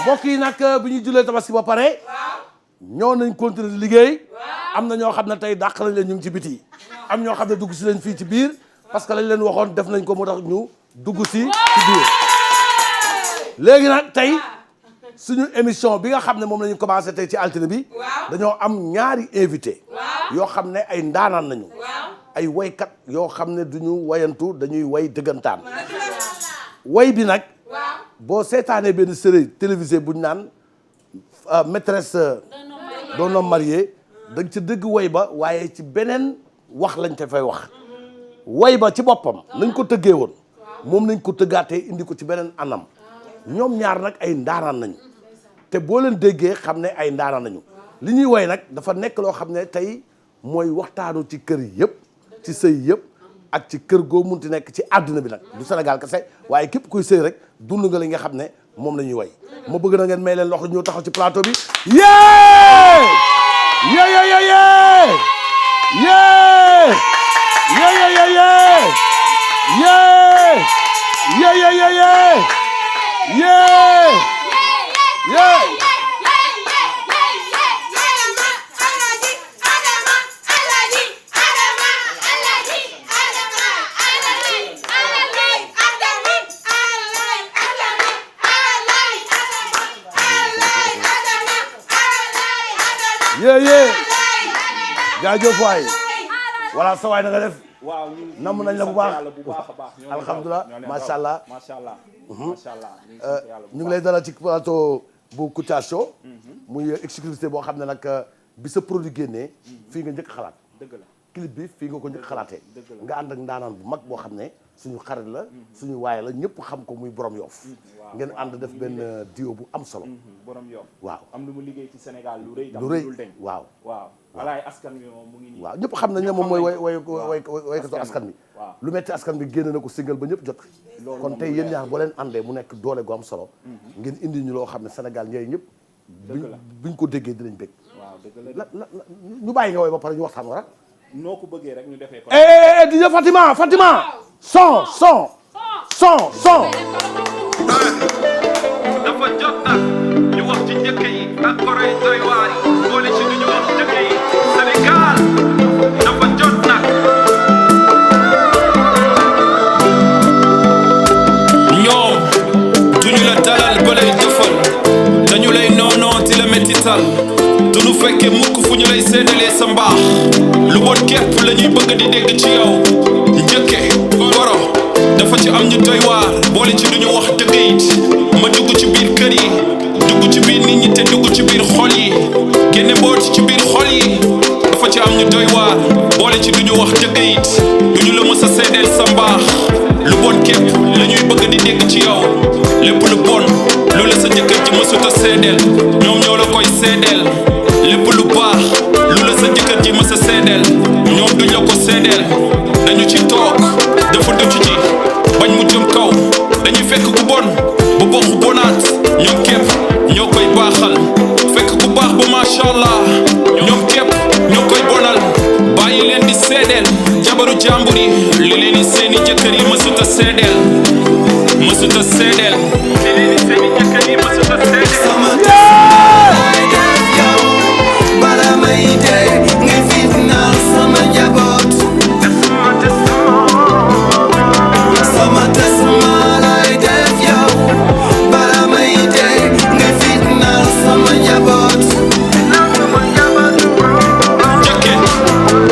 mbokk yi nag bu ñu jullee tabaski ba pare ñoo nañ continuer di liggéey am na ñoo xam ne tey dàq nañ leen ñu ngi ci biti am ñoo xam ne dugg si leen fii ci biir parce que lañ leen waxoon def nañ ko moo tax ñu dugg si ci biir léegi nag tey suñu émission bi nga xam ne moom la ñu commencé tey ci altine bi dañoo am ñaari invité yoo xam ne ay ndaanaan nañu ay waykat yoo xam ne duñu wayantu dañuy way dëggantaan way bi nag boo seetaanee benn série télévisée bu ñu naan maîtresse d'un homme marié da nga ci dëgg way ba waaye ci beneen wax lañ te fay wax way ba ci boppam nañ ko tëggee woon moom nañ ko tëggaatee indi ko ci beneen anam ñoom ñaar nag ay ndaanaan nañu te boo leen déggee xam ne ay ndaanaan nañu li ñuy way nag dafa nekk loo xam ne tey mooy waxtaanu ci kër yëpp ci sëy yëpp ak ci kër goo munti nekk ci àdduna bi nag du Sénégal kese waaye képp kuy sëy rek dund nga li nga xam ne moom la ñuy way ma bëgg na ngeen may leen loxo ñu taxaw ci plateau bi yee yee yee yee yee yee yee yee yee yee yee yee yee jaajëf waay voilà sa waay na nga def waaw namm nañ la bu baax alhamdulilah macha allah ñu ngi lay dalal ci plateau bu Kouthia Show muy exclusivité boo xam ne nag bi sa produit génnee fii nga njëkk xalaat dëgg la clip bi fii nga ko njëkk xalaatee nga ànd ak ndaanaan bu mag boo xam ne suñu xarit la suñu waaye la ñëpp xam ko muy borom Yoff ngeen ànd def benn duo bu am solo borom Yoff waaw am lu mu liggéey ci Sénégal lu rëy lu rëy waaw walaay askan wi moom mu ngi nii waaw ñëpp xam nañ ne moom mooy waykatu askan bi lu metti askan bi génn na ko single ba ñëpp jot kon tey yéen ñaar boo leen àndee mu nekk doole gu am solo ngeen indi ñu loo xam ne Sénégal njëriñ ñëpp buñ ko déggee dinañ bég waaw dëgg la ñu bàyyi nga woy ba pare ñu waxtaan wala noo ko bëggee rek ñu defee ko DJ Fatima son dafa jot nag ñu wax ci njëkk yi ak koro yi doy waar yi boole ci lu ñu wax njëkk yi Sénégal dafa jot nag ñoom duñu la dalal ba lay defal dañu lay noonooti la mettital duñu fekke mukk fu ñu lay séddalee sa mbaax lu bon képp la ñuy bëgg di dégg ci yow njëkke goro dafa ci am ñu doy waar boole ci duñu wax dëgg it ma dugg ci biir kër yi dugg ci biir nit ñi te dugg ci biir xol yi génne mboot ci biir xol yi dafa ci am ñu doy waar boole ci duñu wax dëgg it duñu la mës a seedeel sa mbaax lu bon képp la ñuy bëgg di dégg ci yow lépp lu bon lu la sa jëkkër ji mësut a seedeel ñoom ñoo la koy seedeel lépp lu baax lu la sa jëkkër ji mës a seedeel ñoom duñ la ko seedeel dañu ci toog dafa dëcc ji bañ mu jëm kaw dañuy fekk ku bon ba bokk bonaat ñoom képp ñoo koy baaxal fekk ku baax ba macha allah ñoom képp ñoo koy bonal bàyyi leen di seedeel jabaru jàmbur yi li leen di seeni jëkkër yi mësut a seedeel mësut a seedeel li leen di seeni jëkkër yi mësut a seedeel bala may dee nga fitnaal sama njaboot sama tasma lay def yow bala may dee nga fitnaal sama njaboot jëkke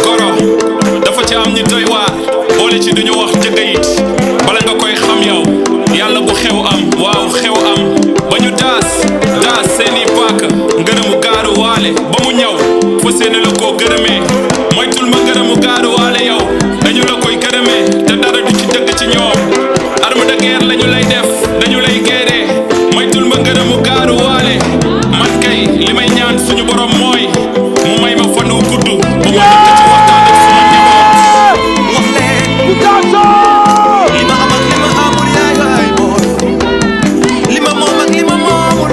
goro dafa ci am ñi doy waar boole ci duñu wax jëkk it bala nga koy xam yow yàlla bu xew am waaw xew am ba ñu daas seeni paaka ngërëmu gaaru waale ba mu ñëw fa seeni la koo gërëmee moytul ma ngërëmu gaaru waale yow dañu la koy gërëmee te dara du ci dëgg ci ñoom arme de guerre lañu lay def dañu lay géeree moytul ma ngërëmu gaaru waale man kay li may ñaan suñu borom mooy mu may ma fan wu gudd bu ma nekk ci waxtaan ak suma njaboot li ma am ak li ma amul yaay waay boy li ma moom ak li ma moomul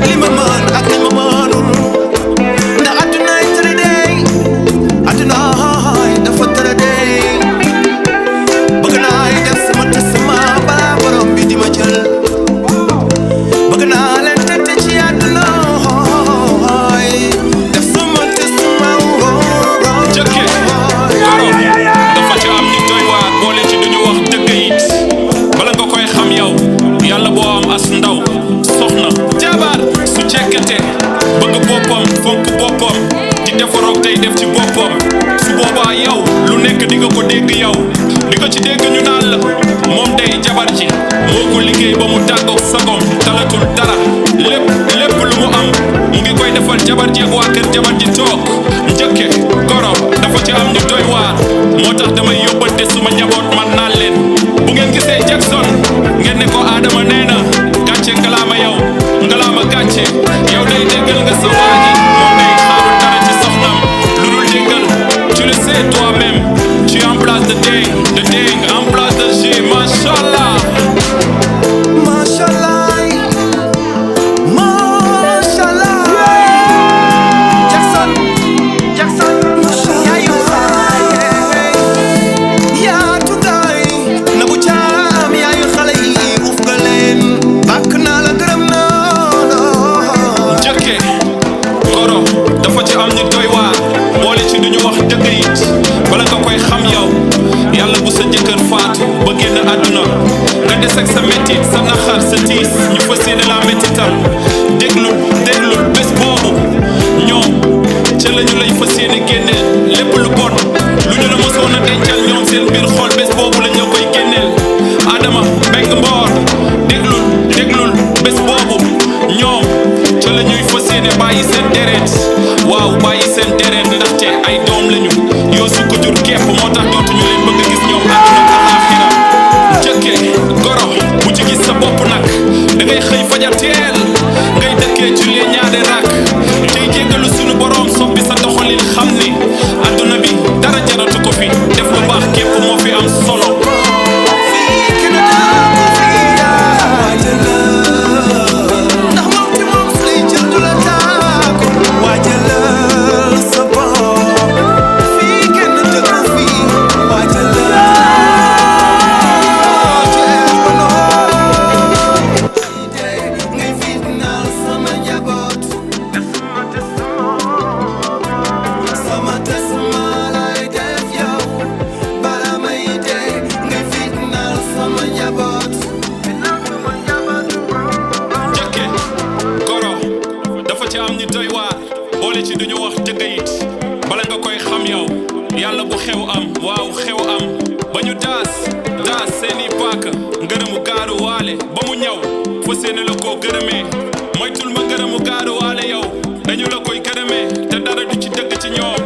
li ma mën ak li ma mënul ndax àdduna ndaw soxna jabar su cekkete bëgg boppam fonk boppam di defaroog tey def ci boppam su boobaa yow lu nekk di nga ko dégg yow di nga ci dégg ñu naan la moom day jabar ji moo ko liggéey ba mu tàggoog sagom talatul dara lépp lu mu am mu ngi koy defal jabar ji ak waa kër jabar ji toog njëkke goro dafa ci am ñu doy waar moo tax damay yóbbante suma njaboot man naan leen bu ngeen gisee Jackson ngeen ne ko Adama nee na gàcce ngalaama yow ngalaama gàcce yow day déggal nga sa waa ji moom day xaarul dara ci soxnam lu dul déggal tu le sais toi-même tu es en place de ding en place de G machallah ba génn àdduna nga des ak sa métit sa naxar sa tiis ñu fas yéene la métital déglul bés boobu ñoom ca la ñu lay fas yéene génneel lépp lu bon lu ñu la mosoon a dencal ñoom seen biir xol bés boobu la ñu koy génneel Adama Mbengue Mbor déglul bés boobu ñoom ca la ñuy fas yéene bàyyi seen deret waaw bàyyi seen deret ndaxte ay doom lañu yoo su ko jur képp moo tax dootuñu leen bëgg a gis ñoom àdduna jëkke goro bu ci gis sa bopp nag da ngay xëy fajar teel ngay dëkkee jullee ñaari rak tey jéggalu sunu borom soppi sa doxalin xam ni àdduna bi dara jaratu ko fi def lu baax képp moo fi am solo yàlla bu xew am waaw xew am ba ñu daas seeni paaka ngërëmu gaaru waale ba mu ñëw fa seeni la koo gërëmee moytul ma ngërëmu gaaru waale yow dañu la koy gërëmee te dara du ci dëgg ci ñoom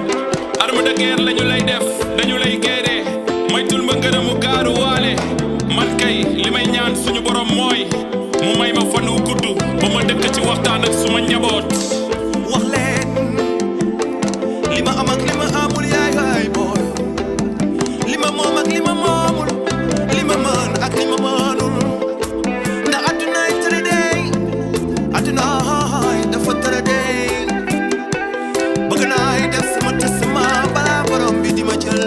arme de guerre lañu lay def dañu lay géeree moytul ma ngërëmu gaaru waale man kay li may ñaan suñu borom mooy mu may ma fan wu gudd ba ma dëkk ci waxtaan ak suma njaboot wax leen li ma am ak li ma amul yaay booy li ma moom ak li ma moomul li ma mën ak li ma mënul ndax addunaay tëre dey addunaay dafa tëre dey bëgg naay def sama testament balaa borom bi di ma jël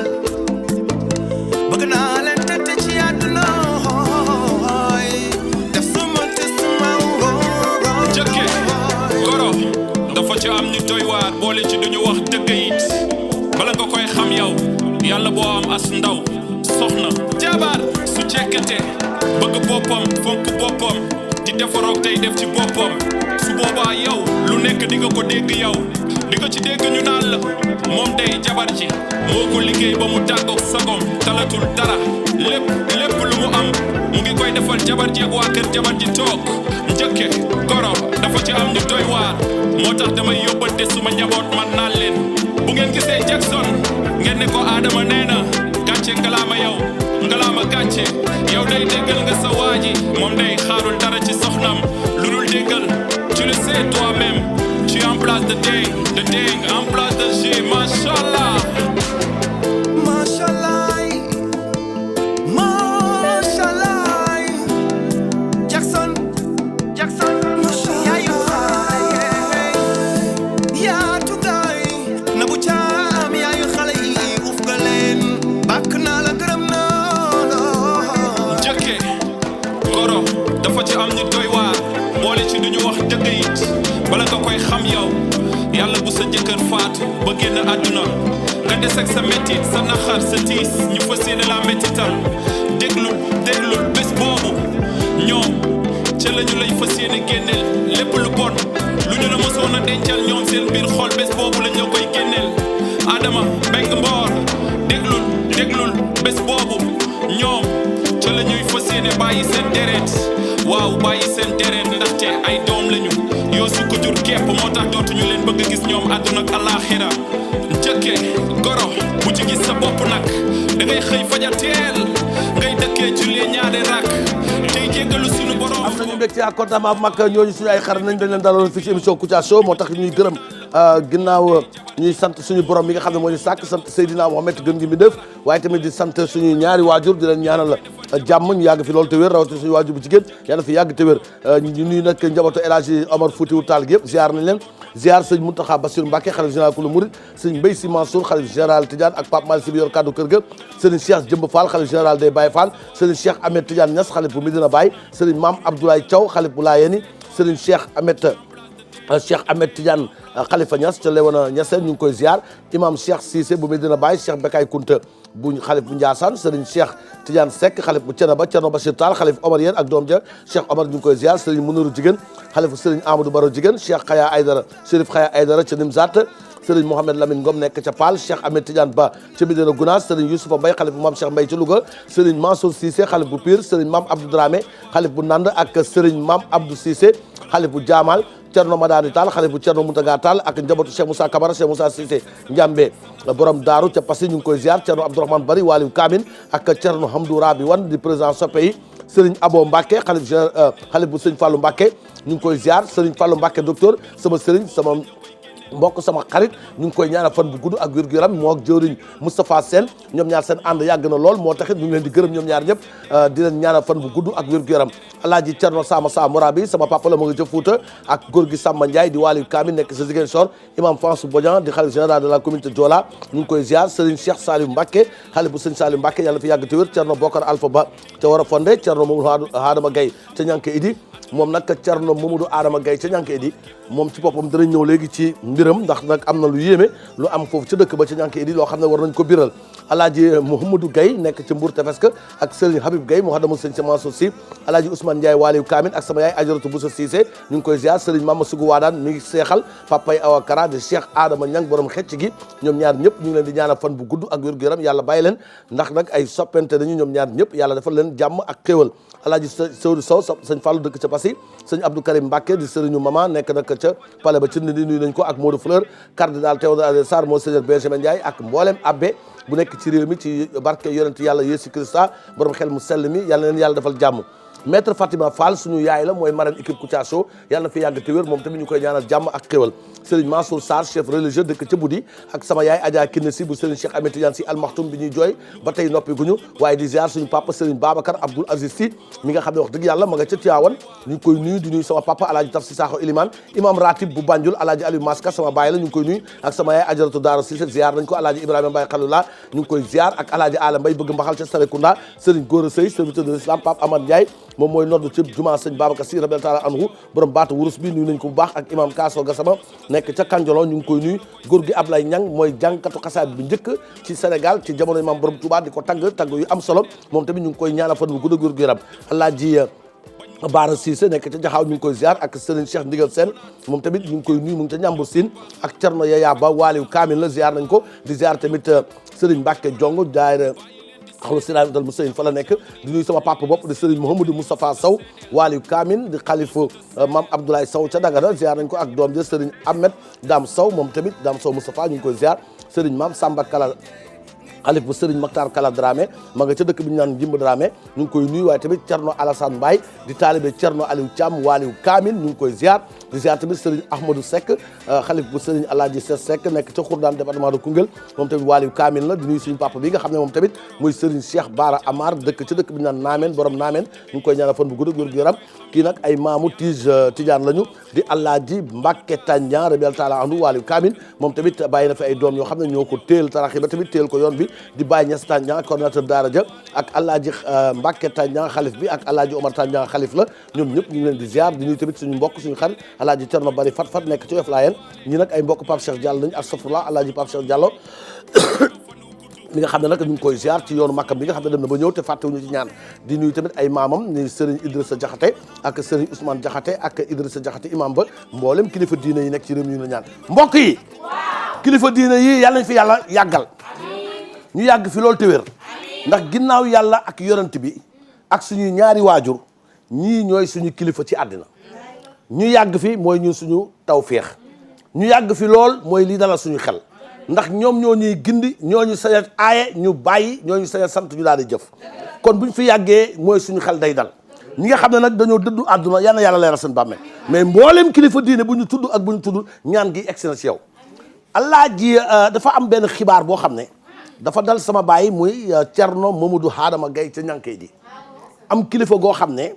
bëgg naa leen tette ci addunaay def sama testament jëkke goro dafa ci am ñu doy waar boole ci duñu wax dëgg it bala nga koy xam yow yàlla boo am as ndaw soxna jabar su cekkete bëgg boppam fonk boppam di defaroog tey def ci boppam su boobaa yow lu nekk di nga ko dégg yow di nga ci dégg ñu naan la moom day jabar ji moo ko liggéey ba mu tàggoog sagom talatul dara lépp lu mu am mu ngi koy defal jabar ji ak waa kër jabar ji toog njëkke goro dafa ci am ñu doy waar moo tax damay yóbbante suma njaboot man naan leen bu ngeen gisee Jackson ngeen ne ko Adama nee na gàcce ngalaama yow ngalaama gàcce yow day déggal nga sa waa ji moom day xaarul dara ci soxnam lu dul déggal tu le sais toi-même tu es en place de ding en place de G machallah Jackson bala nga koy xam yow yàlla bu sa jëkkër faatu ba génn àdduna nga des ak sa métit sa naxar sa tiis ñu fas yéene la métital déglul bés boobu ñoom ca la ñu lay fas yéene génneel lépp lu bon lu ñu la mosoon a dencal ñoom seen biir xol bés boobu lañ la koy génneel Adama Mbengue Mbor déglul bés boobu ñoom ca la ñuy fas yéene bàyyi seen deret waaw bàyyi seen deret ndaxte ay doom lañu yoo su ko jur képp moo tax dootuñu leen bëgg gis ñoom àdduna ak alaaxira njëkke goro bu ci gis sa bopp nag da ngay xëy fajar teel ngay dëkkee jullee ñaari rakk tey jéggalu suñu borom. am nañu mbégte ak contentement bu mag ñooñu suñu ay xarit nañ dañ leen dalaloon fii ci émission Kouthia Show moo tax ñuy gërëm ginnaaw ñuy sant suñu borom mi nga xam ne moo ñu sàkk sant Seydina Mohamed gën gi mi def waaye tamit di sant suñu ñaari waajur di leen ñaanal jàmm ñu yàgg fi loolu te wér rawatina suñu waajur bu jigéen yàlla fi yàgg te wér ñu nuyu nag njabootu El Hadji Omar Foutiyou Tall gi yëpp ziar nañ leen ziar sëñ Mountakha Bassirou Mbacké xalif général kulu murid sëñ Mbaye Sy Mansour xalif général Tidiane ak Pape Malick Sy bi yor kaddu kër ga sëriñ Cheikh Jëmb Fall xalif général des Baye Fall sëriñ Cheikh Ahmed Tidiane Niass xalif bu Medina Baye sëriñ Mame Abdoulaye Thiaw xalif bu Layeni sëriñ Cheikh Ahmed Tidiane Khalifa Niass ca Léona Niassène ñu ngi koy ziar imam Cheikh Cissé bu Medina Baye Cheikh Bekay Kounta bu xalif bu Ndiassane Serigne Cheikh Tidiane Seck xalif bu Thiénaba Thierno Bachir Tall xalif Omar yéen ak doom ja Cheikh Omar ñu ngi koy ziar Serigne Mounirou Jigéen xalifu Serigne Amadou Baro Jigéen Cheikh Khaya Aydara Chérif Khaya Aydara ca Nimzat Serigne Mohamed Lamine Ngom nekk ca Paal Cheikh Ahmed Tidiane Ba ca Médina Gounass Serigne Youssoufa Mbaye xalif bu Mame Cheikh Mbaye ca Louga Serigne Mansour Cissé xalif bu Pire Serigne Mame Abdou Dramé xalif bu Ndande ak Serigne Mame Abdou Cissé xalif bu Jaamal Cerno Madani Tall xalif bu Cerno Mountaga Tall ak njabootu Cheikh Moussa Camara Cheikh Moussa Cissé Njambe borom daaru ca Passy ñu ngi koy ziar Cerno Abdourahmane Bari Waliou Kamin ak Cerno Hamdou Rabi Wan di président soppe yi Serigne Abo Mbacké xalif bu Serigne Fallou Mbacké ñu ngi koy ziar Serigne Fallou Mbacké docteur sama Serigne sama mbokk sama xarit ñu ngi koy ñaanal fan bu gudd ak wér-gu-yaram moo ak jëwriñ Moustapha Sène ñoom ñaar seen ànd yàgg na lool moo taxit ñu ngi leen di gërëm ñoom ñaar ñëpp di leen ñaanal fan bu gudd ak wér-gu-yaram alaaji Cerno Sama Sa Morabi sama papa la ma nga jëf Fuuta ak góor gi Samba Ndiaye di Waliou Kamil nekk sa Ziguinchor imam François Bodian di xalif général de la communauté Diola ñu ngi koy ziar Serigne Cheikh Saliou Mbacké xalif bu Serigne Saliou Mbacké yàlla fi yàgg te wér Cerno Bokar Alpha Ba ca war a fondé Cerno Mamadou Adama Gaye ca ñànk idi moom nag Cerno Mamadou Adama Gaye ca ñànk idi moom ci boppam danañ ñëw léegi ci mbiram ndax nag am na lu yéeme lu am foofu ca dëkk ba ca ñànk idi loo xam ne war nañ ko biral alaaji Mouhamadou Gaye nekk ci Mbour Tefeska ak Serigne Habib Gaye Mouhadamou Serigne Mansour Sy alaaji Ousmane Ndiaye Waliou Kamil ak sama yaay Ajaratu Boussa Cissé ñu ngi koy ziar Serigne Mama Sougou Wadane mi ngi seexal papay Awa Kara de Cheikh Adama Niang borom xecc gi ñoom ñaar ñëpp ñu ngi leen di ñaanal fan bu gudd ak wér-gu-yaram yàlla bàyyi leen ndax nag ay soppente nañu ñoom ñaar ñëpp yàlla defal leen jàmm ak xéewal alaaji Sewdu Sow sëñ Fallou dëkk ca Passy sëñ Abdou Karim Mbacké di Serigne Mama nekk nag ca Palais ba ci nit ñi nuyu nañ ko ak Modou Fleur cardinal Théodore Sarr Monseigneur Benjamin Ndiaye ak mboolem abbé bu nekk ci réew mi ci barke yonent yàlla Yeesu Christa borom xel mu sell mi yàlla leen yàlla defal jàmm maître Fatima Fall suñu yaay la mooy marraine équipe Kouthia Show yàlla na fi yàgg te wér moom tamit ñu koy ñaanal jàmm ak xéwal Serigne Mansour Sarr chef religieux dëkk ca Budi ak sama yaay Adja Kiné Si bu Serigne Cheikh Ahmed Tidiane Sy Al Maktoum bi ñuy jooy ba tey noppi guñu waaye di ziar suñu papa Serigne Babacar Abdoul Aziz Sy mi nga xam ne wax dëgg yàlla ma nga ca Tivaouane ñu ngi koy nuyu di nuyu sama papa Alaaji Tafsi Sakho Iliman imam ratib bu Banjul Alaaji Aliou Maska sama baay la ñu ngi koy nuyu ak sama yaay Ajaratu Daara Cissé ziar nañ ko Alaaji Ibrahima Mbaye Khalilullah ñu ngi koy ziar ak Alaaji Ala Mbaye bëgg mbaxal ca Sarekunda Serigne Gora Seye serviteur de l'islam Pape Amad Ndiaye moom mooy noddu ci jumaa sëñ Babacar Sy rabbil taala anhu borom baatu wurus bi nuyu nañ ko bu baax ak imam Kaso Gassama nekk ca Kanjolo ñu ngi koy nuyu góor gi Ablaye Niang mooy jàngkatu xasaat bi njëkk ci Sénégal ci jamono imam borom Touba di ko tagg yu am solo moom tamit ñu ngi koy ñaanal fan bu gudd góor gu yaram Alaaji Baara Cissé nekk ca Jaxaaw ñu ngi koy ziar ak Serigne Cheikh Ndigal Sène moom tamit ñu ngi koy nuyu mu ngi ca Ñambur Sine ak Cerno Yaya Ba Waliou Kamil la ziar nañ ko di ziar tamit Serigne Mbacke Jong daayira axlu siraam dal Moussaïn fa la nekk di nuyu sama papa bopp di Serigne Mouhamadou Moustapha Sow Waliou Kamil di xalifu Mame Abdoulaye Sow ca Dagana ziar nañ ko ak doom ji Serigne Ahmed Dame Sow moom tamit Dame Sow Moustapha ñu ngi koy ziar Serigne Mame Samba Kala xalif bu Serigne Maktar Kala Dramé ma nga ca dëkk bi ñu naan Jimb Dramé ñu ngi koy nuyu waaye tamit Cerno Alassane Mbaye di taalibe Cerno Aliou Thiam Waliou Kamil ñu ngi koy ziar di ziar tamit Serigne Ahmadou Seck xalif bu Serigne Alaaji Seck nekk ca Khourdane département de Koungheul moom tamit Waliou Kamil la di nuyu suñu papa bi nga xam ne moom tamit muy Serigne Cheikh Bara Amar dëkk ca dëkk bi ñu naan Naameen borom Naameen ñu ngi koy ñaanal fan bu gudd gu yaram kii nag ay maamu Tidiane lañu di Alaaji Mbacke Tandian rabbil taala anhu Waliou Kamil moom tamit bàyyi na fi ay doom yoo xam ne ñoo ko téel taraxi ba tamit téel ko yoon bi di Baye Niass Tandian coordinateur daara ja ak Alaaji Mbacke Tandian xalif bi ak Alaaji Omar Tandian xalif la ñoom ñëpp ñu ngi leen di ziar di nuyu tamit suñu mbokk suñu xarit Alaaji Cerno Bari Fat nekk ci Yoff Layeen ñi nag ay mbokk Pape Cheikh Diallo lañu ak safrula Alaaji Pape Cheikh Diallo mi nga xam ne nag ñu ngi koy ziar ci yoonu Makka bi nga xam ne dem na ba ñëw te fàttewuñu ci ñaan di nuyu tamit ay maamam ni Serigne Idrissa Diakhaté ak Serigne Ousmane Diakhaté ak Idrissa Diakhaté imam ba mboolem kilifa diine yi nekk ci réew mi ñu la ñaan mbokk yi kilifa diine yi yàlla nañ fi yàlla yàggal ñu yàgg fi loolu te wér ndax ginnaaw yàlla ak yonent bi ak suñuy ñaari waajur ñii ñooy suñu kilifa ci àddina ñu yàgg fi mooy ñun suñu tawféex ñu yàgg fi lool mooy lii dalal suñu xel ndax ñoom ñoo ñuy gindi ñoo ñu sañ a aaye ñu bàyyi ñoo ñu sañ a sant ñu daal di jëf kon buñ fi yàggee mooy suñu xel day dal ñi nga xam ne nag dañoo dëddu àdduna yal na yàlla leeral seen bàmmeel mais mboolem kilifa diine bu ñu tudd ak bu ñu tudd ñaan gi egsi na ci yow allah ji dafa am benn xibaar boo xam ne dafa dal sama baay muy Thierno Mamadou Adama Gaye ca ñànkee ji am kilifa goo xam ne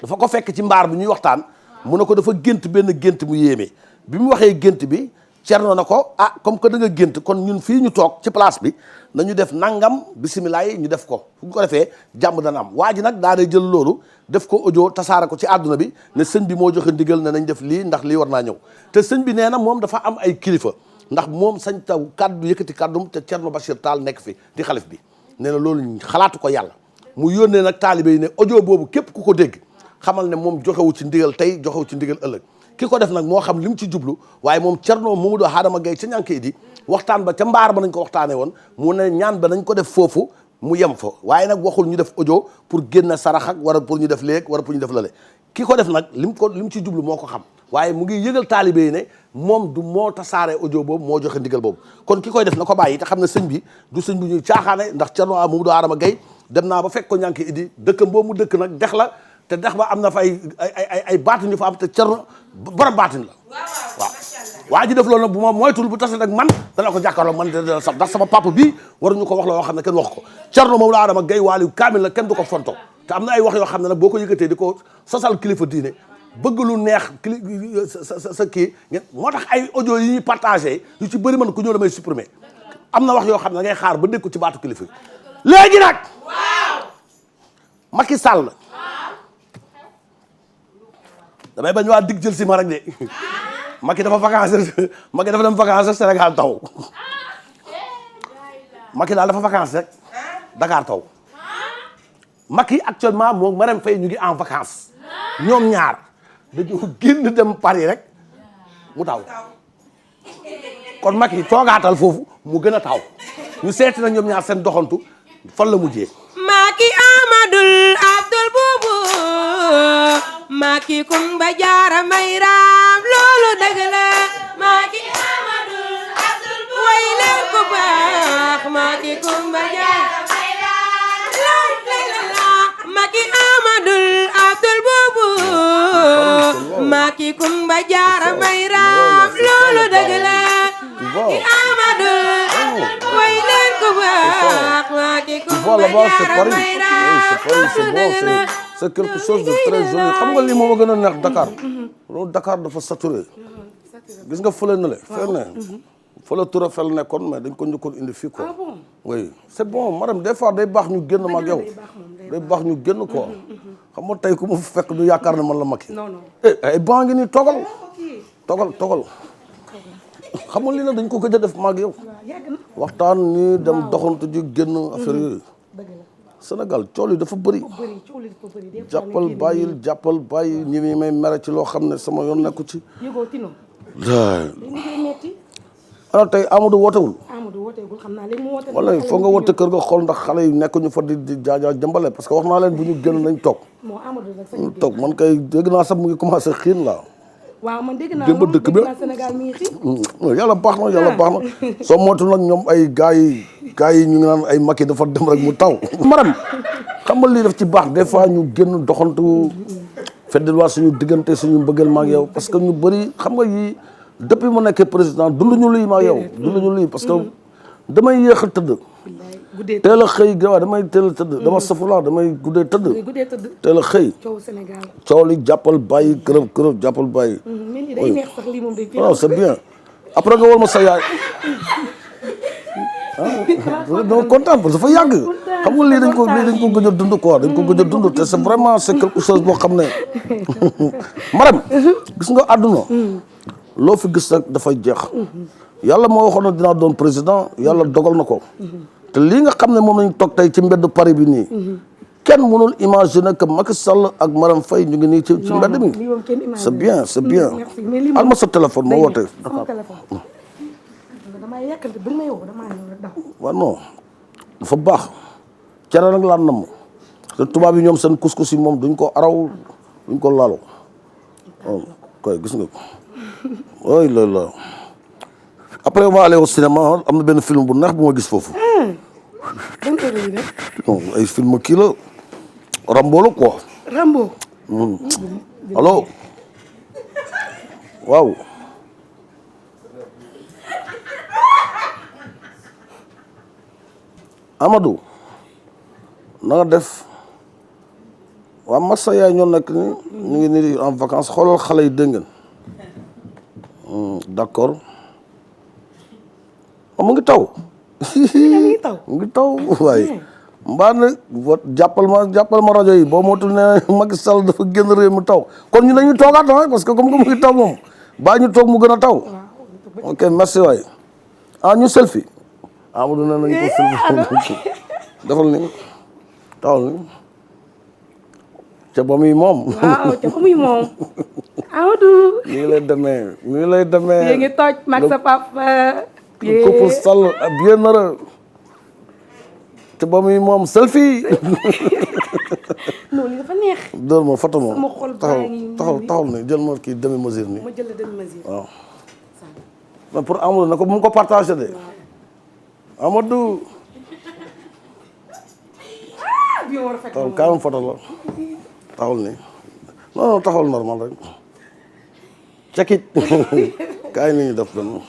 dafa ko fekk ci mbaar bi ñuy waxtaan mu ne ko dafa gént benn gént mu yéeme bi mu waxee gént bi Thierno na ko ah comme que da nga gént kon ñun fii ñu toog ci place bi nañu def nangam bisimilah yi ñu def ko fu ñu ko defee jàmm dana am waa ji nag daa day jël loolu def ko audio tasaare ko ci àdduna bi ne sëñ bi moo joxe ndigal ne nañ def lii ndax lii war naa ñëw te sëñ bi nee na moom dafa am ay kilifa ndax moom sañ taw kaddu yëkkati kaddum te Thierno Bachir Tall nekk fi di xalif bi nee na loolu xalaatu ko yàlla mu yónnee nag taalibe yi ne audio boobu képp ku ko dégg xamal ne moom joxewu ci ndigal tey joxewu ci ndigal ëllëg ki ko def nag moo xam li mu ci jublu waaye moom Thierno Mamadou Adama Gaye ca ñànkee di waxtaan ba ca mbaar ba nañ ko waxtaanee woon mu ne ñaan ba nañ ko def foofu mu yem fa waaye nag waxul ñu def audio pour génn sarax ak wala pour ñu def léeg wala pour ñu def lale ki ko def nag li mu ci jublu moo ko xam waaye mu ngi yëgal taalibe yi ne moom du moo tasaare audio boobu moo joxe ndigal boobu kon ki koy def na ko bàyyi te xam ne sëñ bi du sëñ bi ñuy caaxaane ndax Thierno Mamadou Adama Gaye dem naa ba fekk ko ñànkee idi dëkkam boobu mu dëkk nag dex la te dex ba am na fa ay baatin yu fa am te Thierno borom baatin la waaw waa ji def loolu nag bu ma moytul bu tase nag man dana ko jàkkaarloo man dana sax ndax sama papa bii waruñu ko wax la yoo xam ne kenn wax ko Thierno Mamadou Adama Gaye waaliyu kaamil la kenn du ko fonto te am na ay wax yoo xam ne nag boo ko yëkkatee di ko sosal kilifa diine bëgg lu neex sa kii moo tax ay audio yi ñuy partagé yu ci bëri man ku ñëw damay supprimer am na wax yoo xam ne ngay xaar ba dégg ko ci baatu kilifa léegi nag Macky Sall damay bañ waa dig jël si ma rek de Macky dafa vacances Macky dafa dem vacances Sénégal taw Macky daal dafa vacances rek Dakar taw Macky actuellement moom Marème Faye ñu ngi en vacances ñoom ñaar dañoo génn dem Paris rek mu taw kon Macky toogaatal foofu mu gën a taw ñu seeti na ñoom ñaar seen doxantu fan la mujjee. Macky Amadou Abdoul Boubou Macky Kumba Jaara Mayram loolu dëgg la Macky Amadou Abdoul Boubou way leen ko baax Macky Kumba Jaara Mayram la Macky Amadou Abdoul Boubou Macky Kumba Jaara Mayram loolu dëgg la Macky Amadou way leen ko baax Macky Kumba Jaara Mayram c'est quelque chose de très joli xam nga lii moom a gën a neex Dakar loolu Dakar dafa saturé gis nga fële na le fële ne fële Touré fel nekkoon mais dañ ko njëkkoon indi fii quoi oui c'est bon madame des fois day baax ñu génn ma ak yow day baax ñu génn quoi xam nga tey ku ma fekk du yaakaar ne man la Macky ay baa ngi nii togal xam nga lii nag dañ ko gëj a def ma ak yow waxtaan nii dem doxantu ji génn affaire yooyu Sénégal cool yi dafa bëri jàppal bàyyi ñi mi may mere ci loo xam ne sama yoon nekku ci alors tey Amadou wootewul wala il faut nga woote kër nga xool ndax xale yi nekk ñu fa di jaajaa jëmbale parce que wax naa leen bu ñu génn nañ toog man kay dégg naa sax mu ngi commencé xiin la waaw man dégg naa démb dëkk bi Sénégal mi ngi xiin yàlla baax na soo moytu nag ñoom ay gars yi ñu ngi naan ay Macky dafa dem rek mu taw maram xam nga lii daf ci baax des fois ñu génn doxantu feddilwaa suñu diggante suñu mbëggeel maag yow parce que ñu bëri xam nga yi depuis mu nekkee président dunduñu lii maag yow dunduñu lii parce que damay yéex a tëdd teel a xëy waaw damay teel a tëdd dama safula damay guddee tëdd teel a xëy coow li jàppal bàyyi kërëb jàppal bàyyi waaw c'est bien après nga war ma sa yaay dama kontaan parce que dafa yàgg xam nga lii dañ ko gëj a dund quoi dañ ko gëj a dund te c'est vraiment c'est quelque chose boo xam ne maram gis nga àdduna loo fi gis rek dafay jeex yàlla moo waxoon na dinaa doon président yàlla dogal na ko te lii nga xam ne moom lañ toog tey ci mbedd Paris bi nii kenn mënul imaginer que Macky Sall ak Marème Faye ñu ngi nii ci mbedd mi c'est bien c'est bien al ma sa téléphone ma woote waaw non dafa baax cere nag laan na ma te tubaab yi ñoom seen couscous yi moom duñ ko araw duñ ko laalo koy gis nga ko ooy loolu la après on va aller au cinéma am na benn film bu neex bu ma gis foofu non ay film kii la Rambo la quoi Rambo allo waaw Amadou na nga def waa Massa yaay ñoo nekk ni ñu ngi nii en vacances xoolal xale yi dégg ngeen d'accord mu ngi taw mu ngi taw waaye mbaa ne jàppal ma rajo yi boo mootul ne Macky Sall dafa génn réew mu taw kon ñu dañuy toogaat parce que comme que mu ngi taw moom baa ñu toog mu gën a taw ok merci waay ñu selfie Amadou ne nañ ko selfie defal ni taxawal ni ca ba muy moom waaw ca ba muy moom Amadou nii lay demee yéen ngi toj mag sa papa couple Sall bien heureux te ba muy moom selfie non li dafa neex dóor ma photo ma sama xol baa ngi taxawal ni jël ma kii demi mesure ni ma jël la demi mesure waaw mais pour Amadou na ko mu ngi ko partagé de Amadou bi war a fekk taxawal kaayam photo la taxawal ni non taxawal normal rek cekit kaay ni ñu def benn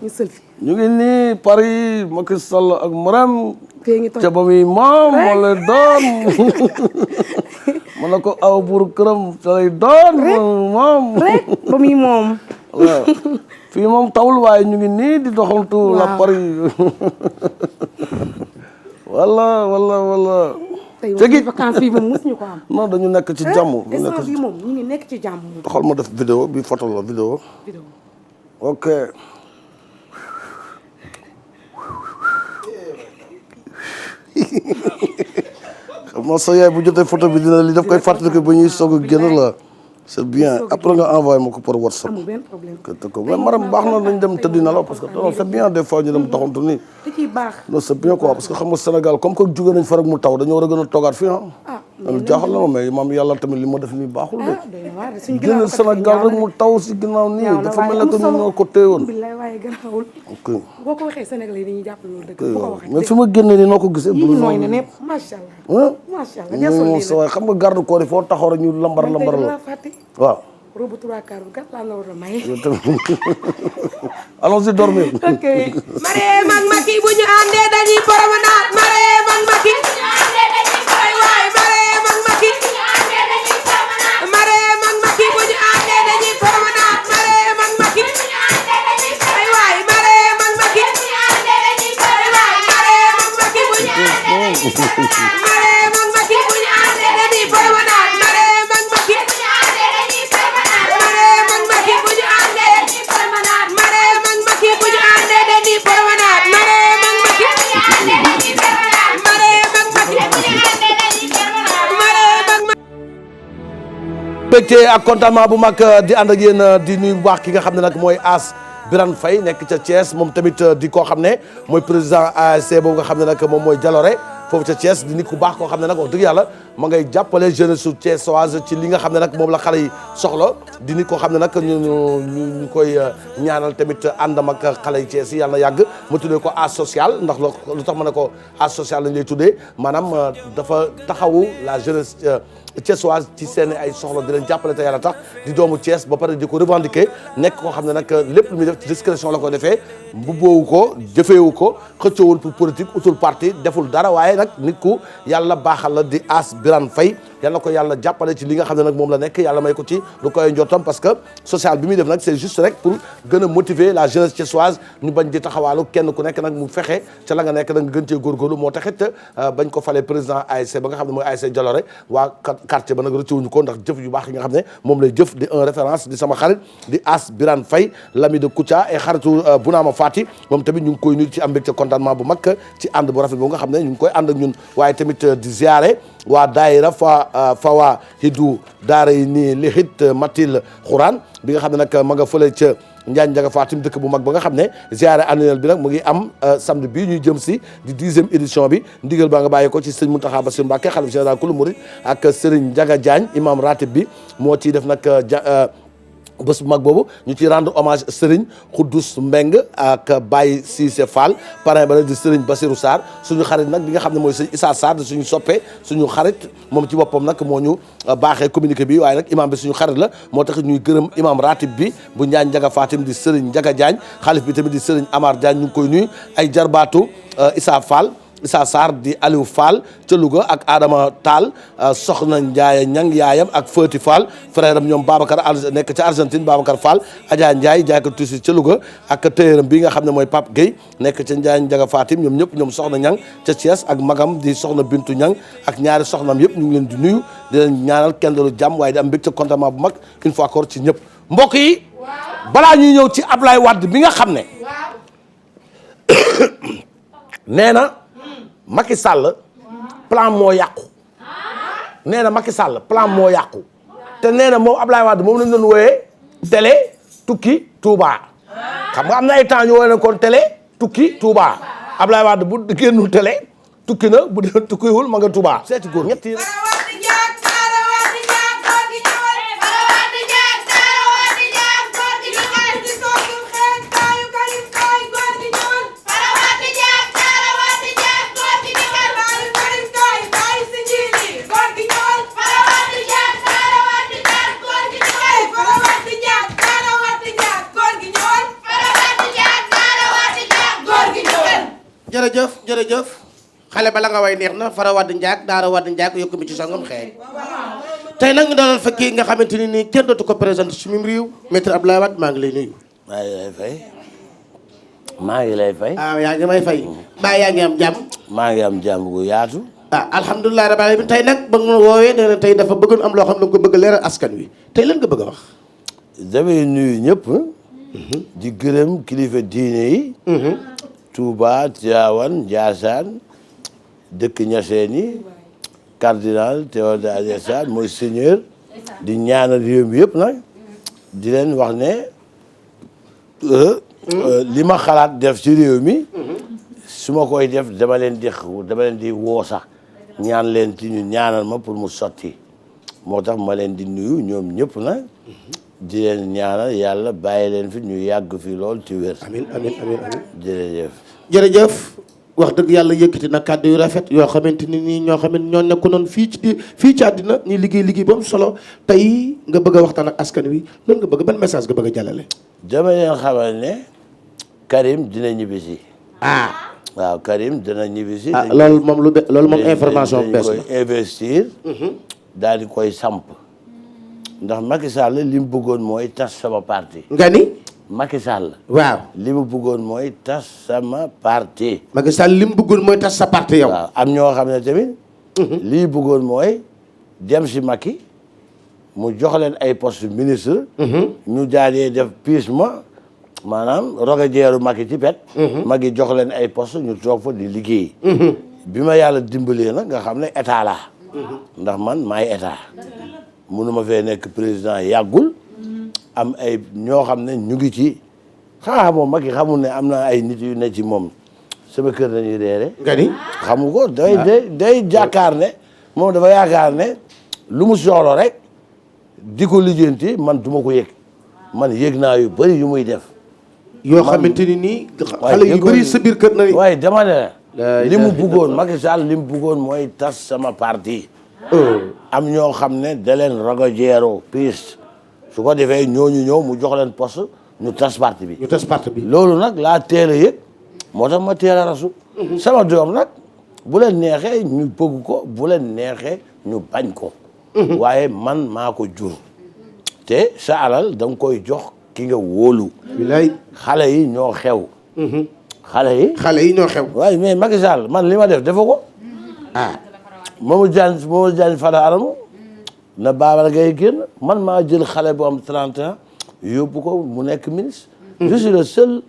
ñu selfie ñu ngi nii Paris Macky Sall ak Marème fee ngi toj ca ba muy moom moo lay doon mën na ko aw buur këram ca lay doon moom rek ba muy moom waaw fii moom tawul waaye ñu ngi nii di doxantu la Paris wala tey moom vacances bi moom mosuñu ko am non dañu nekk ci jàmm instant bi moom ñu ngi nekk ci jàmm xool ma def vidéo bi photo la vidéo ok xam nga sa yaay bu jotee photo bi dina li daf koy fàttali ko ba ñuy soog a génn la c'est bien après nga envoyé ma ko par WhatsApp. amul benn problème. mais maram baax na dañ dem tëddi na la parce que c'est bien des fois ñu dem taxantu nii. da ciy baax. non c'est bien quoi parce que xam nga Sénégal comme que jóge nañ fa rek mu taw dañoo war a gën a toogaat fii ah loolu jaaxal na ma mais maam yàlla tamit li ma def nii baaxul de. doy na waar suñu ginnaaw génn Sénégal rek mu taw si ginnaaw nii dafa mel ne que ñu ñoo ko téyewoon. billaay waaye garaawul. ok boo ko waxee Sénégalais yi dañuy jàpp loolu dëgg bu ko waxee. mais fi ma génnee nii noo ko gisee. yii nooy na nepp macha allah. macha allah moom sa waay xam nga garde corps yi foo taxaw rek ñu lambar lambar la waaw. robu trois quarts bu gàtt laa la war a maye. allons-y dormir. ok. Marème ak Macky bu ñu àndee dañuy promenade Marème ak Macky. waay Marème ak Macky. Marème ak Macky bu ñu àndee dañuy promenade Marème ak Macky. waay Marème ak Macky. waay Marème ak Macky bu ñu àndee. Marème ak Macky bu ñu àndee dañuy promenade Marème ak Macky. mbégte ak contentement bu mag di ànd ak yéen di nuyu bu baax ki nga xam ne nag mooy As Birane Faye nekk ca Thiès moom tamit di koo xam ne mooy président ASC boobu nga xam ne nag moom mooy Jalooré foofu ca Thiès di nit ku baax koo xam ne nag wax dëgg yàlla ma ngay jàppale jeunesse su thiessoise ci li nga xam ne nag moom la xale yi soxla di nit koo xam ne nag ñu koy ñaanal tamit àndam ak xale yi Thiès yi yàlla na yàgg ma tuddee ko As social ndax lu tax ma ne ko As social lañ lay tuddee maanaam dafa taxawu la jeunesse thiessoise ci seen ay soxla di leen jàppale te yàlla tax di doomu Thiès ba pare di ko revendiquer nekk koo xam ne nag lépp lu muy def ci discrétion la ko defee mbubboowu ko jëfeewu ko xëccoowul pour politique utul parti deful dara waaye nag nit ku yàlla baaxal la di As Birane Faye yal na ko yàlla jàppale ci li nga xam ne nag moom la nekk yàlla may ko ci lu koy njottam parce que social bi muy def nag c'est juste rek pour gën a motiver la jeunesse thiessoise ñu bañ di taxawaalu kenn ku nekk nag mu fexe ca la nga nekk nag nga gën cee góorgóorlu moo taxit bañ ko falee président ASC ba nga xam ne mooy ASC Jalooré waa quartier ba nag rëccuwuñu ko ndax jëf yu baax yi nga xam ne moom lay jëf di un référence di sama xarit di As Birane Faye l'ami de Kouthia et xaritu Bounama Fati moom tamit ñu ngi koy nuyu ci am mbégte contentement bu mag ci ànd bu rafet boobu nga xam ne ñu ngi koy ànd ak ñun waaye tamit di ziare waa daayira fawa hidu daara yi nii li hit matil xuraan bi nga xam ne nag ma nga fële ca Njaañ Njaga Fatim dëkk bu mag ba nga xam ne ziare annuel bi nag mu ngi am samedi bii ñuy jëm si di 10e édition bi ndigal baa nga bàyyi ko ci sëñ Mountakha Bassirou Mbacké xalif général kulu murid ak Serigne Ndiaga Diagne imam ratib bi moo ciy def nag bés bu mag boobu ñu ci rendre hommage Serigne Khoudous Mbeng ak Baye Cissé Fall parrain ba nag di Serigne Bassirou Sarr suñu xarit nag bi nga xam ne mooy sëñ Issa Sarr di suñu soppe suñu xarit moom ci boppam nag moo ñu baaxee communiqué bi waaye nag imam bi suñu xarit la moo tax ñuy gërëm imam ratib bi bu Njaañ Njaga Fatim di Serigne Ndiaga Diagne xalif bi tamit di Serigne Amar Diagne ñu ngi koy nuyu ay jarbaatu Issa Fall Issa Sarr di Aliou Fall ca Louga ak Adama Tall soxna Ndiaye ñang yaayam ak Feuti Fall frère am ñoom Babacar nekk ca Argentine Babacar Fall Adja Ndiaye jaay ko tuuti ca Louga ak téyeram bi nga xam ne mooy Pape Gueye nekk ca Ndiaye Njaga Fatim ñoom ñëpp ñoom soxna ñang ca Thiès ak magam di soxna Bintu ñang ak ñaari soxnam yëpp ñu ngi leen di nuyu di leen ñaanal kenn dalu jàmm waaye di am mbégte contentement bu mag une fois encore ci ñëpp mbokk yi balaa ñuy ñëw ci Ablaye Wade bi nga xam ne nee na Macky Sall plan moo yàqu nee na Macky Sall plan moo yàqu te nee na moom Ablaye Wade moom lañ doon wooyee télé tukki Touba xam nga am na ay temps ñu wooye ne kon télé tukki Touba Ablaye Wade bu génnul télé tukki na bu dee tukkiwul ma nga Touba seeti góor ñett yi jërëjëf xale bala nga way neex na fara wadd njaag daara wadd njaag yokku mi ci sangam xeeñ tey nag ñu dalal fekki nga xamante ni nii kenn dootu ko présenté ci mim réew maître Abdoulaye Wade maa ngi lay nuyu. maa ngi lay fay yaa ngi may fay baa yaa ngi am jàmm maa ngi am jàmm bu yaatu alhamdulilah rabbil alamin tey nag ba nga woowee nee na tey dafa bëggoon am loo xam ne ko bëgg leeral askan wi tey lan nga bëgg a wax damay nuyu ñëpp di gërëm kilifa diine yi Touba Tivaouane Ndiassane dëkk Niassène yi cardinal Théodore Adrien mooy seigneur di ñaanal réew mi yëpp nag di leen wax ne li ma xalaat def ci réew mi su ma koy def dama leen di woo sax ñaan leen ci ñu ñaanal ma pour mu sotti moo tax ma leen di nuyu ñoom ñëpp nag di leen ñaanal yàlla bàyyi leen fi ñu yàgg fi lool ci wér. amiin amiin amiin amiin jërëjëf wax dëgg yàlla yëkkati na kàddu yu rafet yoo xamante ni nii ñoo xamante ñoo nekk noonu fii ci àddina ñi liggéey ba mu solo tey nga bëgg a waxtaan ak askan wi lan nga bëgg ban message nga bëgg a jàllale. dama leen xamal ne Karim dina ñibbisi. waaw Karim dina ñibbisi. loolu moom information bees la dañ koy investir. daal di koy samp. ndax Macky Sall li mu bëggoon mooy tas sama parti. nga ni. Macky Sall. waaw li mu bëggoon mooy tas sama parti. Macky Sall li mu bëggoon mooy tas sa parti yow. waaw am ñoo xam ne tamit. lii bëggoon mooy dem si Macky mu jox leen ay poste ministre. ñu daal def piis ma maanaam roge jeeru Macky ci pet. Macky jox leen ay poste ñu toog fa di liggéey. bi ma yàlla dimbalee nag nga xam ne état la ndax man maay état. mënuma fee nekk président yàggul. am ay ñoo xam ne ñu ngi ci xanaa moom Macky xamul ne am na ay nit yu ne ci moom sama kër dañuy reere nga ni xamu ko day jàkkaar ne moom dafa yaakaar ne lu mu soxla rek di ko lijjanti man duma ko yëg man yëg naa yu bëri yu muy def yoo xamante ni nii xale yu bëri sa biir kër na waaye dama ne li mu bëggoon Macky Sall li mu bëggoon mooy tas sama parti am ñoo xam ne da leen rago jeero piste su ko defee ñooñu ñëw mu jox leen poste ñu tas parti bi. loolu nag laa teel a yëg moo tax ma teel a rasu. sama doom nag bu leen neexee ñu bëgg ko bu leen neexee ñu bañ ko. waaye man maa ko jur te sa alal da nga koy jox ki nga wóolu bilaay xale yi ñoo xew xale yi ñoo xew waaye mais Macky Sall man li ma def dafa ko Mamadou Diagne Fada Adamo na Babacar Gaye génn man maa jël xale bu am 30 ans yóbbu ko mu nekk ministre je suis le seul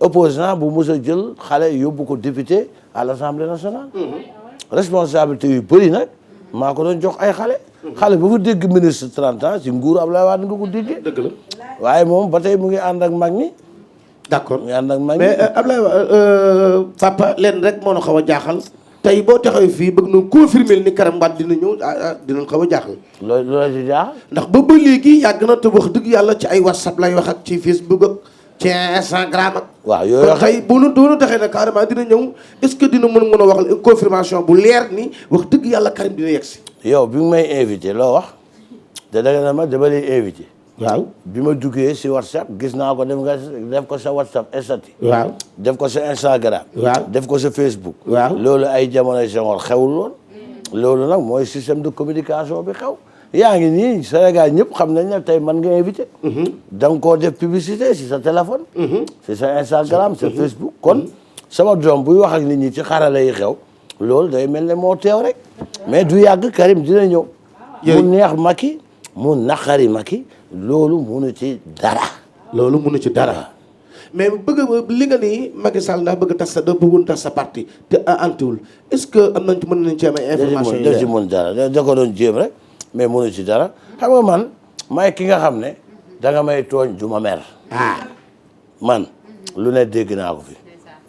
opposant bu mos a jël xale yóbbu ko député à l'Assemblée nationale responsabilité yu bëri nag maa ko doon jox ay xale ba fa dégg ministre 30 ans ci nguuru Abdoulaye Wade nga ko déggee dëgg la waaye moom ba tey mu ngi ànd ak mag ñi d'accord mu ngi ànd ak mag ñi mais Ablaye papa leen rek moo na xaw a jaaxal tey boo taxawee fii bëgg na confirmer ni Karim Wade dina ñëw dinañ xaw a jaaxal loolu la ci jaaxal ndax ba léegi yàgg na te wax dëgg yàlla ci ay WhatsApp lay wax ak ci Facebook ak ci Instagram ak waaw yooyu kon tey bu nu taxee ne carrément dina ñëw est-ce que dina mën a waxal une confirmation bu leer ni wax dëgg yàlla Karim dina yegg si yow bi nga may invité loo wax te da nga ne ma dama lay invité waaw bi ma duggee si WhatsApp gis naa ko def ko sa WhatsApp statut waaw def ko sa Instagram waaw def ko sa Facebook waaw loolu ay jamonoy Senghor xewul woon loolu nag mooy système de communication bi xew yaa ngi nii Sénégal ñëpp xam nañ ne tey man nga invité da nga koo def publicité si sa téléphone si sa Instagram sa Facebook kon sama doom buy wax ak nit ñi ci xarala yi xew loolu day mel ne moo teew rek mais du yàgg Karim dina ñëw mu neex Macky mu naqari Macky loolu munu ci dara mais bëgg li nga ni Macky Sall ndax bëgg tas sa da bëggoon tas sa parti te antiwul est-ce que am nañ ci mën nañ ci am ay information da ci mën dara da ko doon jéem rek mais munu ci dara xam nga man may ki nga xam ne da nga may tooñ du ma mer man lu ne dégg naa ko fi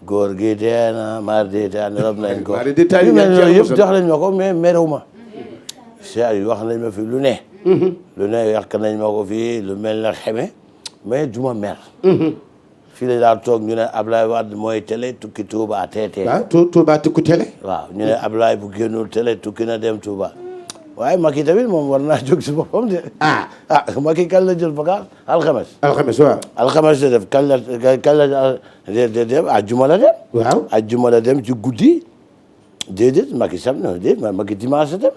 góor gi dee na mar détaan rob nañ ko yu mel noonu yëpp jox nañ ma ko mais merew ma c'est wax nañ ma fi lu ne yàq nañ ma ko fii lu mel na xeme mais du ma mer fii la daal toog ñu ne Ablaye Wade mooy télé tukki Touba teetee waaw Touba tukki télé waaw ñu ne Ablaye bu génnul télé tukki na dem Touba waaye Macky tamit moom war naa jóg si boppam de Macky kan la jël vacance alxames waaw alxames la def kan la dem àjjuma la dem waaw àjjuma la dem ci guddi déedéet Macky sam non déedéet Macky dimanche la dem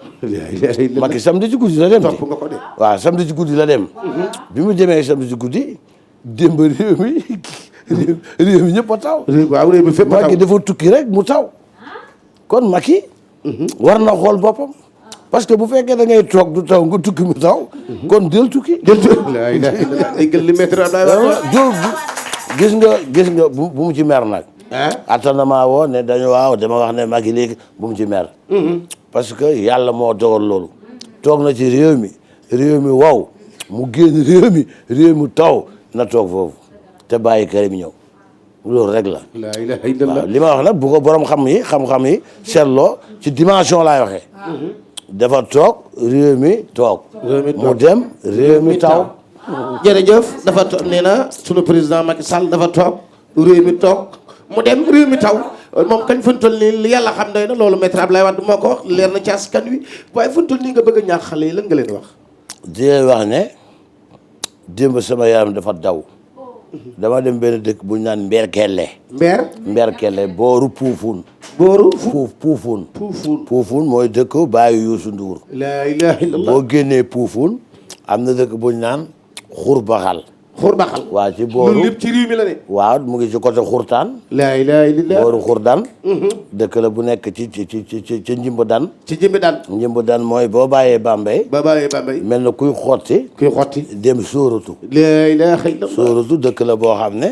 Macky samedi ci guddi la dem topp nga ko de waaw samedi ci guddi la dem bi mu demee samedi ci guddi démb réew mi ñëpp a taw waaw réew mi fépp a taw Macky dafa tukki rek mu taw kon Macky war na xool boppam parce que bu fekkee da ngay toog du taw nga tukki mu taw kon del tukki ay gën li mettre gis nga bu mu ci mer nag attendement woo ne dañu waaw dama wax ne Macky léegi bu mu ci mer parce que yàlla moo dogal loolu toog na ci réew mi wow mu génn réew mi taw na toog foofu te bàyyi Karim ñëw loolu rek la waaw li ma wax nag bu ko borom xam-xam yi seetloo ci dimension laay waxee dafa toog réew mi toog mu dem réew mi taw jërëjëf dafa toog nee na sunu président Macky Sall dafa toog réew mi toog mu dem réew mi taw moom kañ fa ñu toll nii yàlla xam doy na loolu maître Abdoulaye Wade moo ko wax leer na ci askan wi waaye fa ñu toll nii nga bëgg a ñaax xale yi lan nga leen wax di leen wax ne démb sama yaram dafa daw dama dem benn dëkk bu ñu naan Mberkele booru Puufun Puufun mooy dëkk bàyyi Youssou Ndour laa ilaaha illallah boo génnee Puufun am na dëkk bu ñu naan Xurbaxal waaw ci booru loolu lépp ci réew mi la ne waaw mu ngi ci côté Xurtaan laa ilaaha illallah booru Xurdan dëkk la bu nekk ci Njimbadan Njimbadan mooy boo bàyyee Bambey mel na kuy xotti dem Sóoratu laa ilaaha illallah Sóoratu dëkk la boo xam ne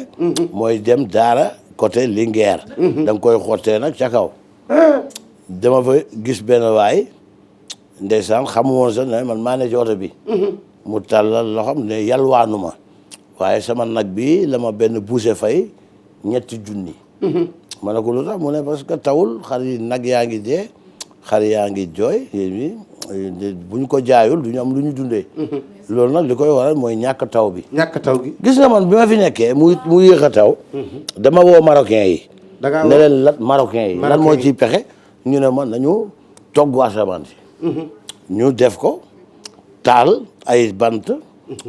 mooy dem daara côté Linguère da nga koy xottee nag ca kaw dama fa gis benn waay ndeysaan xamu woon sax ne man maa ne ci oto bi mu tàllal loxam ne yalwaanu ma waaye sama nag bi la ma benn boucher fay 3 junni ma ne ko lu tax mu ne parce que tawul xar yi nag yaa ngi dee xar yaa ngi jooy buñ ko jaayul du ñu am lu ñu dundee loolu nag li koy waral mooy ñàkk taw bi gi gis nga man bi ma fi nekkee mu yéex a taw dama woo marocain yi ne leen marocain yi lan moo ciy pexe ñu ne man nañu togg asamaan si ñu def ko taal ay bant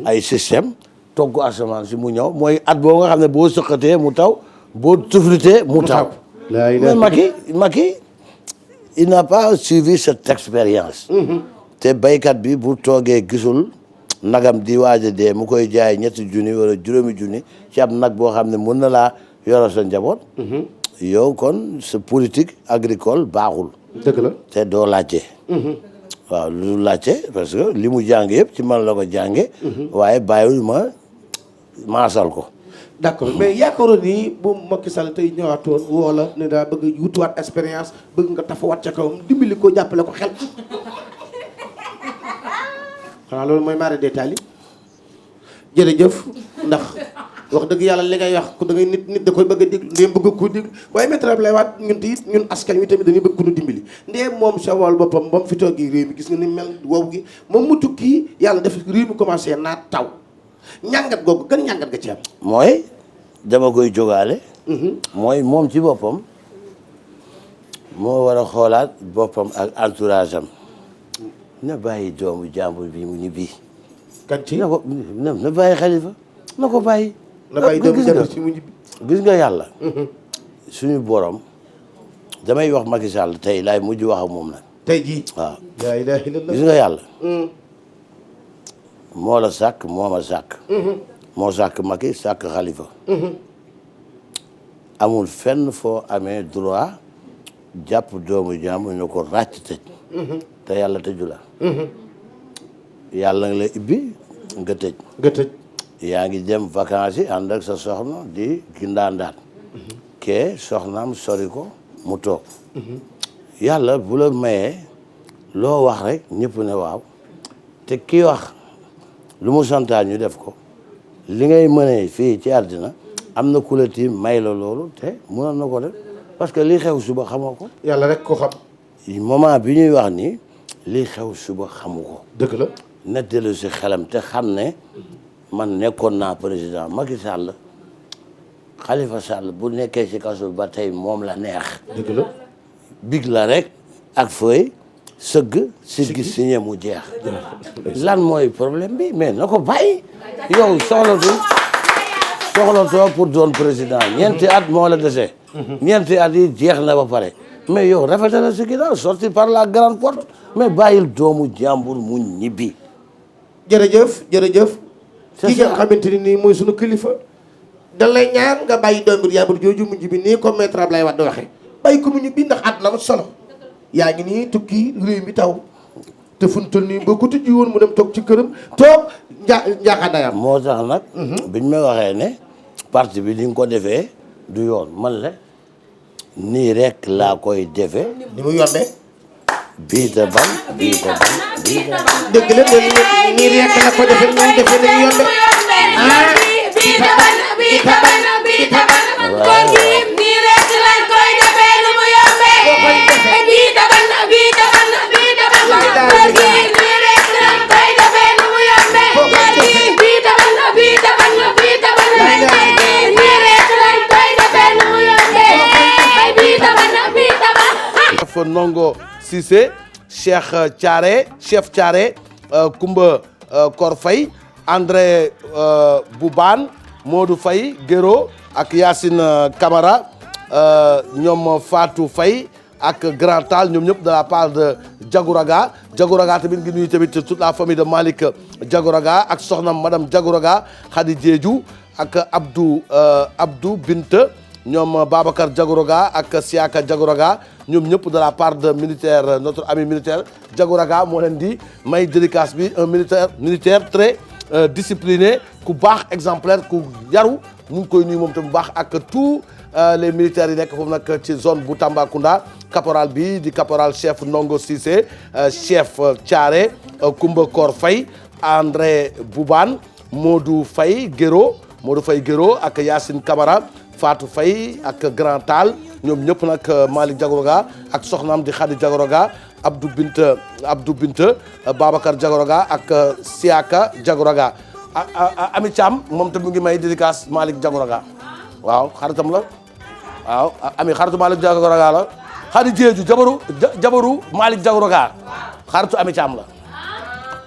ay système togg asamaan si mu ñëw mooy at boo nga xam ne boo sëqatee mu taw boo tuflitee mu taw mais Macky il n'a pas suivi cette expérience te baykat bi bu toogee gisul nagam di waaj a dee mu koy jaay 3 junni wala 5 junni ci ab nag boo xam ne mën na laa yoral sa njaboot. yow kon sa politique agricole baaxul. dëgg la te doo laajte. waaw lu laajte parce que li mu jàng yëpp ci man la ko jànge waaye bàyyiwul ma maasal ko. d'accord mais yaakaaroon ni bu Macky Sall tey ñëwaatoon woo la ne daa bëgg wutuwaat expérience bëgg nga tafawaat ca kawam dimbali ko jàppale ko xel. xanaa loolu mooy mara détail yi jërëjëf ndax wax dëgg yàlla li ngay wax ku da ngay nit da koy bëgg a déglu ndéem bëgg ko déglu waaye maître Abdoulaye Wade ñun it ñun askan wi tamit dañuy bëgg ku ñu dimbali ndéem moom sa wàllu boppam ba mu fi toogee réew mi gis nga ni mel wow gi moom mu tukki yàlla def réew mi commencé naat taw ñàngat googu gën ñàngat nga ci am. mooy dama koy jógaale. mooy moom ci boppam moo war a xoolaat boppam ak entourage am na bàyyi doomu jàmbur bi mu ñibbi. kan ci na ko na bàyyi Khalifa na ko bàyyi. na bàyyi doomu jàmbur ci mu ñibbi. gis nga yàlla. suñu borom damay wax Macky Sall tey laay mujj wax ak moom nag. tey jii. waaw laa ilaaha illallaah. gis nga yàlla. moo la sàkk moo ma sàkk. moo sàkk Macky sàkk Khalifa. amul fenn foo amee droit jàpp doomu jàmbur ñu ko ràcc tëj. te yàlla tëju la. yàlla nga la ibbi nga tëj. nga tëj. yaa ngi dem vacances yi ànd ak sa soxna di gindaandaat. kee soxnaam sori ko mu toog. yàlla bu la mayee loo wax rek ñëpp ne waaw te kii wax lu mu santaan ñu def ko li ngay mënee fii ci àddina am na ku la tiim may la loolu te mënoon na ko def parce que li xew suba xamoo ko. yàlla rek ko xam. moment bi ñuy wax ni li xew suba xamu ko. dëgg la. na dellu si xelam te xam ne man nekkoon naa président Macky Sall Khalifa Sall bu nekkee ci kaso ba tey moom la neex. dëgg la. big la rek ak feuille sëgg siggi signé mu jeex. lan mooy problème bi mais na ko bàyyi yow soxlatoo pour doon président ñeenti at moo la dese. ñeenti at yi jeex na ba pare mais yow rafetal si ginnaaw sorti par la grande porte mais bàyyil doomu jàmbur mu ñibbi. jërëjëf jërëjëf. ki nga xamante ni nii mooy sunu kilifa. da lay ñaan nga bàyyi doomu jàmbur jooju mu ñibbi nii comme maître Abdoulaye Wade waxee. bàyyi ko mu ñibbi ndax àdduna am solo. yaa ngi nii tukki réew mi taw. te fu mu toll nii boo ko tëjee woon mu dem toog ci këram toog njaaxaanaayam. moo tax nag. biñ ma waxee ne parti bi li nga ko defee du yoon man la nii rek laa koy defee. ni mu yombee. bii te ban bii te ban bii te ban. dëgg la nii rek la ko defee ni mu defee ni mu yombee. bii te ban bii te ban bii te ban. kon nii rek lañ koy defee ni mu yombee. bii te ban bii te ban bii te ban. nii rek lañ koy defee ni mu yombee. bii te ban bii te ban bii te ban. nii rek lañ koy defee ni mu yombee. bii te ban bii te ban. Chef Ndongo Cissé Cheikh Thiaré chef Thiaré Koumba Kor Faye André Boubane Modou Faye Guéro ak Yacine Camara ñoom Fatou Faye ak Grand Tal ñoom ñëpp de la part de Diagouraga Diagouraga tamit ngi nuyu tamit toute la famille de Malick Diagouraga ak soxnam madame Diagouraga Khady Diédhiou ak Abdou Binte ñoom Babacar Diagouraga ak Siaka Diagouraga ñoom ñëpp de la part de militaire notre ami militaire Diagouraga moo leen di may dédicace bi un militaire très discipliné ku baax exemplaire ku yaru ñu ngi koy nuyu moom tam bu baax ak tous les militaires yi nekk foofu nag ci zone bu Tambacounda caporal bi di caporal chef Ndongo Cissé chef Thiaré Koumba Kor Faye André Boubane Modou Faye Guéro ak Yacine Camara Fatou Faye ak Grand Tal ñoom ñëpp nag Malick Diagouraga ak soxnaam di Khady Diagouraga Abdou Binte Babacar Diagouraga ak Siaka Diagouraga Ami Thiam moom tam mu ngi may dédicace Malick Diagouraga waaw xaritam la waaw Ami xaritu Malick Diagouraga la Khady Diédhiou jabaru Malick Diagouraga xaritu Ami Thiam la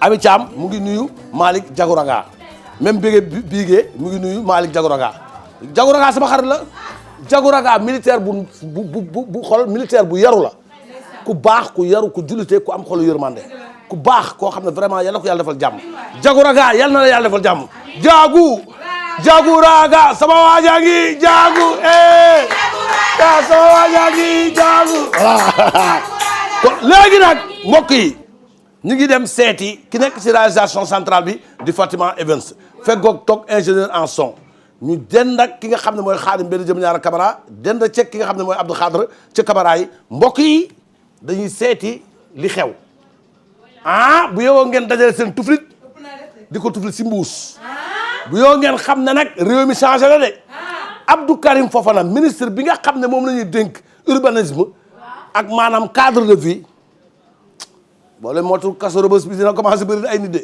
Ami Thiam mu ngi nuyu Malick Diagouraga même bigee mu ngi nuyu Malick Diagouraga Diagouraga sama xarit la Diagouraga militaire bu xol militaire bu yaru la ku baax ku yaru ku jullite ku am xolu yërmande ku baax koo xam ne vraiment yal na ko yàlla defal jàmm Jagu Raga yal na la yàlla defal jàmm Jagu Raga sama waajaa ngi Jagu sama waajaa ngi Jagu voilà kon léegi nag mbokk yi ñu ngi dem seeti ki nekk ci réalisation centrale bi di Fatima Evans feggoog toog ingénieur en son ñu dend ak ki nga xam ne mooy Xaadim benn jëm ñaara caméra dend ceeg ki nga xam ne mooy Abdou Khadre ca caméra yi mbokk yi dañuy seeti li xew bu yow ngeen dajale seen tuflit di ko tuflit si mbuus bu yow ngeen xam ne nag réew mi changé na de Abdou Karim Fofana ministre bi nga xam ne moom la ñuy dénk urbanisme ak maanaam cadre de vie boo leen mootul kaso Rebeuss bi dina commencé bëri ay nit de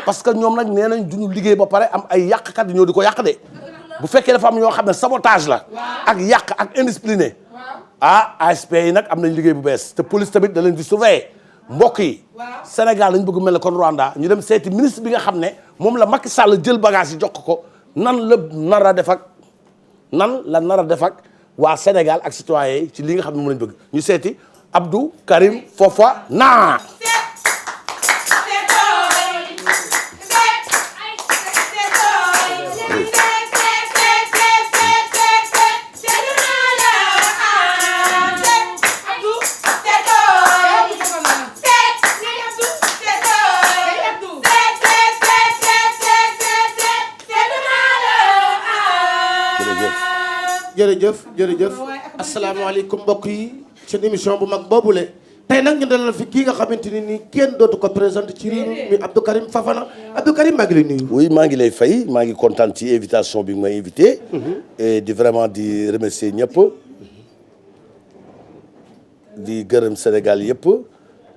parce que ñoom nag nee nañ duñu liggéey ba pare am ay yàqkat yi ñoo di ko yàq de bu fekkee dafa am ñoo xam ne sabotage la ak yàq ak indiscipliné ASP yi nag am nañ liggéey bu bees te police tamit da leen di surveiller mbokk yi Sénégal dañ bëgg mel ne kon Rwanda ñu dem seeti ministre bi nga xam ne moom la Macky Sall jël bagage yi jox ko nan la nar a def ak waa Sénégal ak citoyens yi ci li nga xam ne moom lañ bëgg ñu seeti Abdou Karim Fofana. jërëjëf asalaamaaleykum mbokk yi seen émission bu mag boobule tey nag ñu dalal fi kii nga xamante ni nii kenn dootu ko présenté ci réew mi Abdou Karim Fofana Abdou Karim maa ngi lay nuyu. oui maa ngi lay fay maa ngi kontaan ci invitation bi nga ma invité. et di vraiment di remercier ñëpp. di gërëm Sénégal yëpp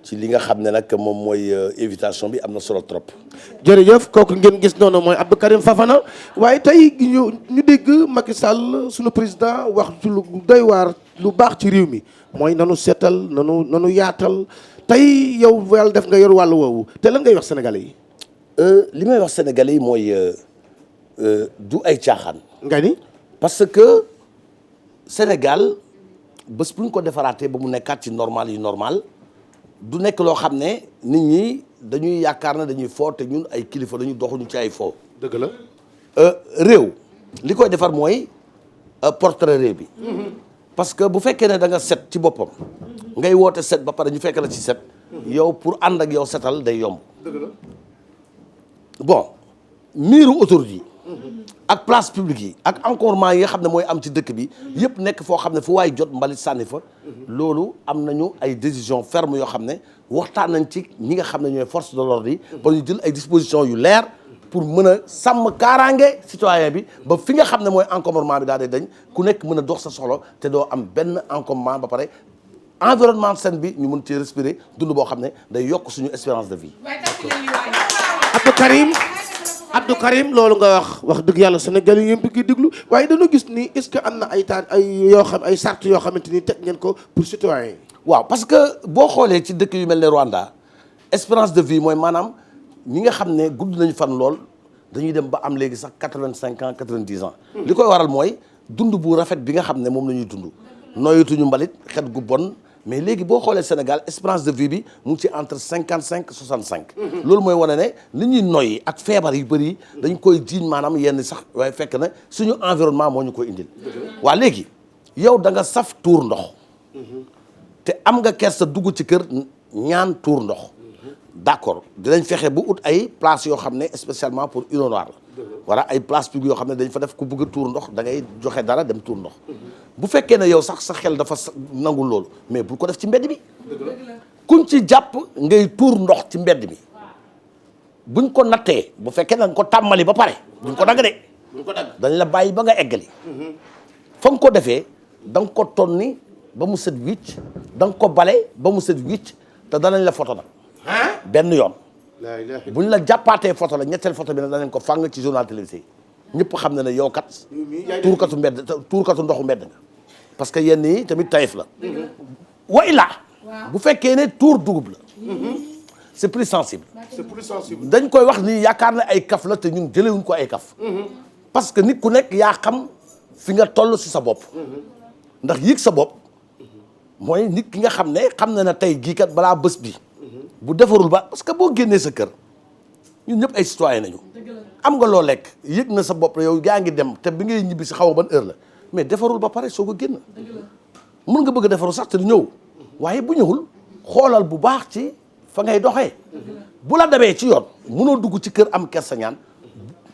ci li nga xam ne nag moom mooy invitation bi am na solo trop. jërëjëf kooku ngeen gis noonu mooy Abdou Karim Fofana waaye tey ñu dégg Macky Sall sunu président wax ci lu doy waar lu baax ci réew mi mooy nanu seetal nanu yaatal tey yow yàlla def nga yor wàllu woowu te lan ngay wax sénégalais yi. li may wax sénégalais yi mooy du ay caaxaan. nga ni parce que Sénégal bés bu ñu ko defaraatee ba mu nekkaat ci normal du nekk loo xam ne nit ñi dañuy yaakaar ne dañuy foo te ñun ay kilifa dañu doxuñu ci ay foo. dëgg la. réew li koy defar mooy portrait réew bi. parce que bu fekkee ne da nga set ci boppam. ngay woote set ba pare ñu fekk la ci set. yow pour ànd ak yow setal day yomb. dëgg la. bon miiru autoroute yi. ak place publique yi ak encombrement yi nga xam ne mooy am ci dëkk bi yëpp nekk foo xam ne fu waay jot mbalit sànni fa. loolu am nañu ay décisions fermes yoo xam ne waxtaan nañ ci ñi nga xam ne ñooy force de l'ordre yi. ba ñu jël ay dispositions yu leer pour mën a sàmm kaaraange citoyen bi ba fi nga xam ne mooy encombrement bi daal di dañ ku nekk mën a dox sa soxla te doo am benn encombrement ba pare environnement sain bi ñu mën cee respirer dund boo xam ne day yokk suñu espérance de vie. Abdou Karim loolu nga wax dëgg yàlla Sénégal yi yëpp ngi déglu waaye dañoo gis ni est-ce que am na ay sart yoo xamante ni teg ngeen ko pour citoyen yi. waaw parce que boo xoolee ci dëkk yu mel ne Rwanda espérance de vie mooy maanaam ñi nga xam ne gudd nañu fan lool dañuy dem ba am léegi sax 85 ans 90 ans. li koy waral mooy dund bu rafet bi nga xam ne moom la ñuy dund noyatuñu mbalit xet gu bon. mais léegi boo xoolee Sénégal espérance de vie bi mu ngi ci entre 55 65. loolu mooy wane ne li ñuy noyyi ak feebar yu bëri dañ koy jiiñ maanaam yenn sax waaye fekk na suñu environnement moo ñu koy indil. waa léegi yow da nga saf tuur ndox. te am nga kersa dugg ci kër ñaan tuur ndox. d'accord dinañ fexe bu ut ay place yoo xam ne spécialement pour urinoir la. wala ay place publique yoo xam ne dañ fa def ku bëgg a tuur ndox da ngay joxe dara dem tuur ndox. bu fekkee ne yow sax sa xel dafa nangul loolu mais bul ko def ci mbedd bi. kuñ ci jàpp ngay tuur ndox ci mbedd bi buñ ko nattee bu fekkee ne nga ko tàmmali ba pare duñ ko dagg de. dañ la bàyyi ba nga eggali. fa nga ko defee da nga ko tonni ba mu set wicc da nga ko bale ba mu set wicc te danañ la photo nag. benn yoon. buñ la jàppaatee photo la ñetteel photo bi nag danañ ko fàng ci journal télévisé ñëpp xam na ne yow kat tuurkatu ndoxu mbedd nga parce que yenn yi tamit tayif la wa illaa bu fekkee ne tuur dugub la c'est plus sensible dañ koy wax ni yaakaar ne ay kaf la te ñun jëlewuñ ko ay kaf parce que nit ku nekk yaa xam fi nga toll si sa bopp ndax yëg sa bopp mooy nit ki nga xam ne xam na ne tey gii kat balaa bés bi bu defarul ba parce que boo génnee sa kër ñun ñëpp ay citoyen nañu am nga loo lekk yëg na sa bopp yow yaa ngi dem te bi ngay ñibbi si xaw ma ban heure la mais defarul ba pare soo ko génn mën nga bëgg a defaru sax te du ñëw waaye bu ñëwul xoolal bu baax ci fa ngay doxee bu la dabee ci yoon mënoo dugg ci kër am kersa ñaan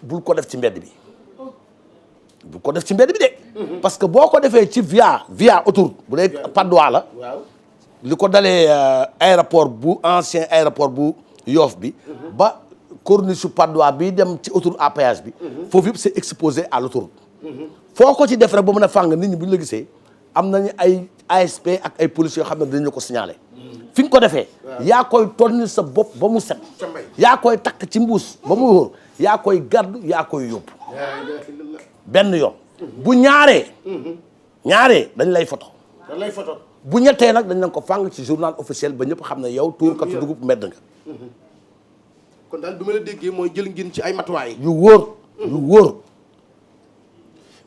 bul ko def ci mbedd bi bul ko def ci mbedd bi de parce que boo ko defee ci via autoroute bu dee Padois la li ko dalee aéroport bu ancien aéroport bu Yoff bi ba corniche su Padois bi dem ci autoroute à péage bi foofu yëpp c'est exposé à l'autoroute foo ko ci def rek ba mën a fàng nit ñi bu ñu la gisee am nañu ay ASP ak ay policiers yoo xam ne dañu la ko signalé fi nga ko defee yaa koy tonni sa bopp ba mu set yaa koy takk ci mbuus ba mu wóor yaa koy gàddu yaa koy yóbbu benn yoon bu ñaaree dañ lay photo bu ñettee nag dañ leen ko fàng ci journal officiel ba ñëpp xam ne yow tuurkatu dugub mbedd nga kon daal du ma la déggee mooy jël ngeen ci ay matuwaay yu wóor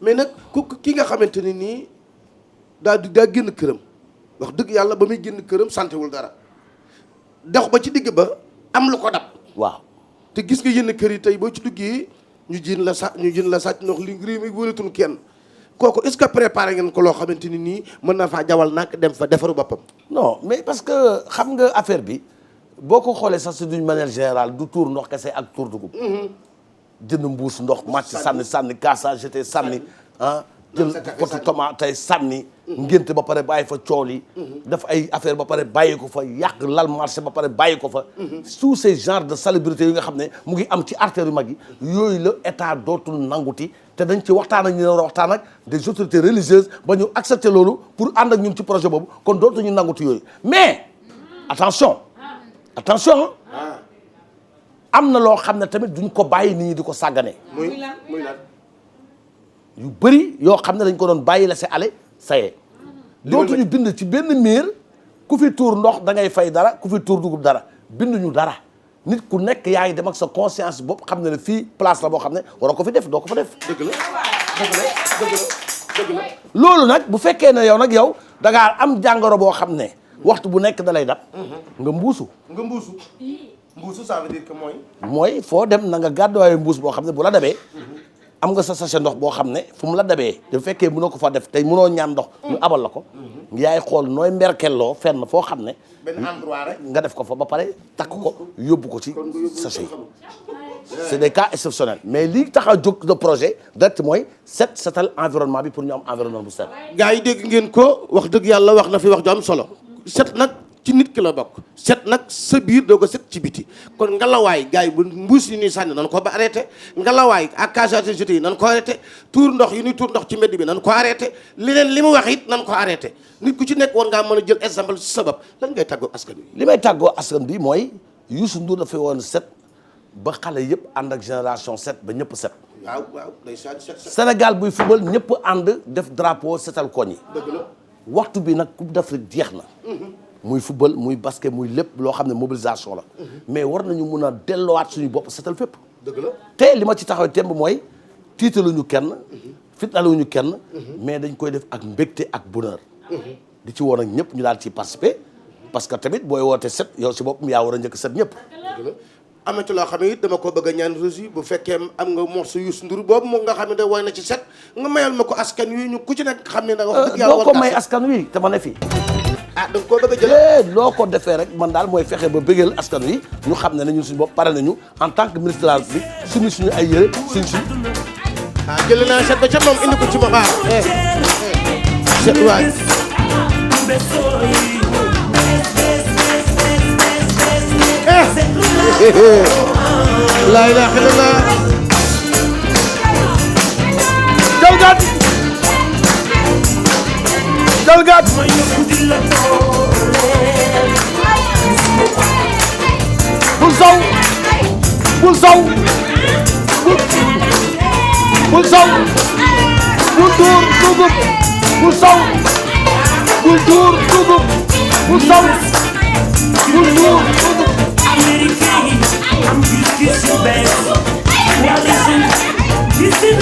mais nag ki nga xamante ni nii daa génn këram wax dëgg yàlla ba muy génn këram santewul dara dox ba ci digg ba am lu ko dab waaw te gis nga yenn kër yi tey boo ci duggee ñu jiin la sàcc ndox li réew mi wóolatuñu kenn kooku est-ce que préparé ngeen ko loo xamante ni nii mën na faa jawal nag dem fa defaru boppam non mais parce que xam nga affaire bi boo ko xoolee sax c'est d'une manière générale du tuur ndox kese ak tuur dugub jënd mbuus ndox màcc sànni kaasa jeté sànni jël poti tomate tey sànni ngénte ba pare bàyyi fa cool yi def ay affaire ba pare bàyyi ko fa yàq lal marché ba pare bàyyi ko fa tous ces genres de salubrité yi nga xam ne mu ngi am ci artères yu mag yi yooyu la état dootul nanguti te dañ ci waxtaan ak ñu ne war a waxtaan ak des autorités religieuses ba ñu accepter loolu pour ànd ak ñun ci projet boobu kon dootuñu nanguti yooyu mais attention am na loo xam ne tamit duñ ko bàyyi nit ñi di ko sàggane muy lan yu bëri yoo xam ne dañ ko doon bàyyi la c'est aller saye dootuñu bind ci benn miir ku fi tuur ndox da ngay fay dara ku fi tuur dugub dara binduñu dara nit ku nekk yaa ngi dem ak sa conscience bopp xam ne ne fii place la boo xam ne waroo ko fi def doo ko fa def dëgg la loolu nag bu fekkee ne yow nag yow da ngaa am jàngoro boo xam ne waxtu bu nekk da lay dab nga mbuusu ça veut dire que mooy foo dem na nga gàdduwaayu mbuus boo xam ne bu la dabee am nga sa sachet ndox boo xam ne fu mu la dabee bu fekkee mënoo ko fa def tey mënoo ñaan ndox ñu abal la ko yaay xool nooy mberkelloo fenn foo xam ne benn endroit rek nga def ko fa ba pare takk ko yóbbu ko ci sachet yi c'est des cas exceptionnels mais lii tax a jóg de projet direct mooy setal environnement bi pour ñu am environnement bu set gars yi dégg ngeen ko wax dëgg yàlla wax na fi wax ju am solo set nag ci nit ki la bokk set nag sa biir doo ko set ci biti kon ngalawaay gars yi bu mbuus yi ñuy sànni nan ko ba arrêté ngalawaay ak cage jeté yi nan ko arrêté tuur ndox yi ñuy tuur ndox ci mbedd bi nan ko arrêté li mu wax it nan ko arrêté nit ku ci nekk war ngaa mën a jël exemple ci sabab lan ngay tàggoo askan bi li may tàggoo askan bi mooy Youssou Ndour dafay woon set ba xale yëpp ànd ak génération set ba ñëpp set waaw day set Sénégal buy football ñëpp ànd def drapeau setal koñ yi dëgg la waxtu bi nag Coupe d'Afrique jeex na muy football muy basket muy lépp loo xam ne mobilisation la mais war nañu mun a delluwaat suñu bopp setal fépp dëgg la te li ma ci taxaw temb mooy tiitaluñu kenn fitnaluñu kenn mais dañ koy def ak mbégte ak bonheur di ci woon ak ñëpp ñu daal ci participer parce que tamit booy woote set yow si bopp yaa war a njëkk set ñëpp dëgg la amati loo xam ne it dama ko bëgg a ñaan Rosi bu fekkee am nga morceau Youssou Ndour boobu moom nga xam ne da woy na ci set nga mayal ma ko askan wi ñu ku ci nekk xam ne da wax dëgg yàlla doo ko may askan wi te ma ne fii da nga koo bëgg a jël loo ko defee rek man daal mooy fexe ba bëggal askan wi ñu xam ne ñun suñu bopp pare nañu en tant que ministre de la République suñu ay yëre suñ jël naa set ba ca moom indi ko ci ma baax set waay la ilaha illallah jalgat bul sow bul tuur dugub bul sow bul tuur dugub bul sow bul tuur dugub I'm beauty, so bad. Well, listen,